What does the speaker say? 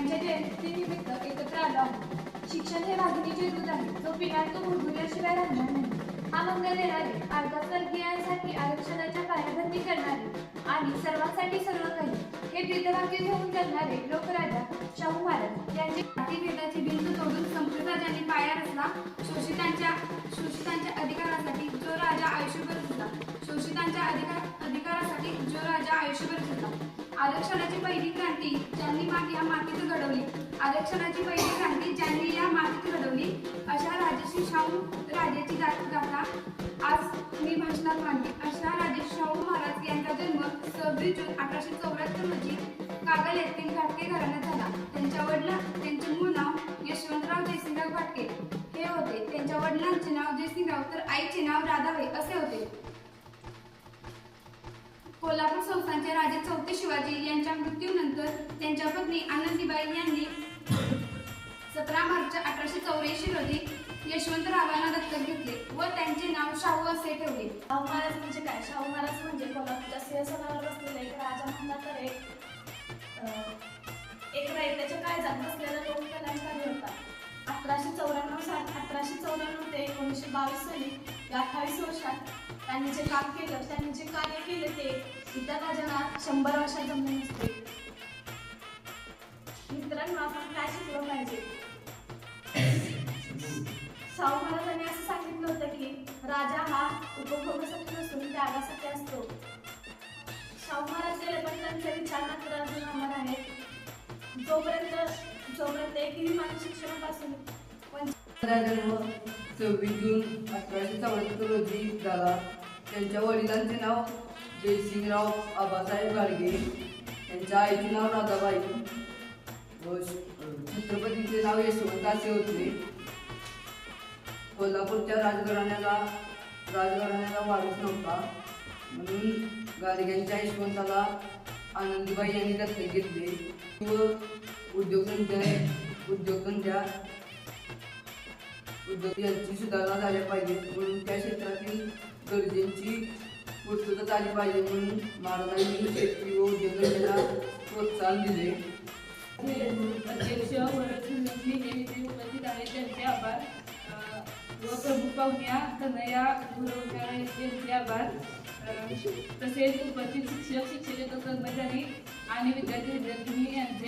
यांच्या जयंतीनिमित्त एकत्र आलो आहोत। शिक्षण हे वाघिणीचे दूध आहे, जो पिणार तो मुरमुऱ्याशिवाय राहणार नाही। हा मंगल देणारे, मागासवर्गीयांसाठी आरक्षणाच्या पायाभरणी करणारे आणि सर्वांसाठी सर्व काही हे ब्रीदवाक्य घेऊन जगणारे लोकराजा शाहू महाराज यांचे जातीभेदाची भिंत तोडून संप्रदायाने पाया रचला। शोषितांच्या अधिकारासाठी जो राजा आयुष्यभर झुलला, शोषितांच्या अधिकारासाठी जो राजा आयुष्यभर झुलला। आरक्षणाची पहिली क्रांती ज्यांनी या मातीत घडवली, आरक्षणाची पहिली क्रांती ज्यांनी या मातीत घडवली, अशा राजश्री शाहू राजाची गाथा आज मी भाषणात मांडली। अशा राजश्री शाहू महाराज यांचा जन्म 26 जून 1874 रोजी कागल येथील घाटगे घराण्यात झाला। त्यांचे मूळ नाव यशवंतराव जयसिंगराव घाटगे हे होते। त्यांच्या वडिलांचे नाव जयसिंगराव तर आईचे नाव राधाबाई असे होते। कोल्हापूर संस्थानचे राजे चौथे शिवाजी यांच्या मृत्यूनंतर त्यांच्या पत्नी आनंदीबाई यांनी 17 मार्च 1884 रोजी यशवंतरावांना दत्तक घेतले व त्यांचे नाव शाहू असे ठेवले। शाहू महाराज म्हणजे काय? शाहू महाराज म्हणजे कोल्हापूरच्या सिंहासनावर बसलेला एक राजा म्हणला तर एक रयतेच्या काळजात बसलेला लोककलाकार होता। 1894 ते 1922 साली या 28 वर्षात त्यांनी जे काम केलं, त्यांनी जे कार्य केले ते इतर राजांना 100 वर्षात जमले नसते। मित्रांनो, आपण काय शिकलो पाहिजे? शाहू महाराजांनी असं सांगितलं होतं की राजा हा उपभोगासाठी नसून त्यागासाठी असतो। शाहू महाराज गेले पण त्यांचे विचार मात्र अजून अमर आहेत। जोपर्यंत एकही माणूस शिक्षणापासून जन्म 26 जून 1874 रोजी झाला। त्यांच्या वडिलांचे नाव जयसिंगराव आबासाहेब घाटगे, त्यांच्या आईचे नाव राधाबाई व छत्रपतींचे नाव यशवंत असे होते। कोल्हापूरच्या राजघराण्याला वारस नव्हता म्हणून घाटग्यांच्या यशवंताला आनंदीबाई यांनी दत्तक घेतले व उद्योगधंद्या यांची सुधारणा झाल्या पाहिजे म्हणून त्या क्षेत्रातील गरजेची पूर्तता झाली पाहिजे म्हणून महाराजांनी शेती व उद्योगधंद्याला प्रोत्साहन दिले। अध्यक्ष वरदखंडी हे इथे उपस्थित आहेत त्यांचे आभार व प्रमुख पाहुण्या कन्हैया गुरवकर यांचे आभार तसेच उपस्थित शिक्षक, शिक्षकेतर कर्मचारी आणि विद्यार्थी यांचे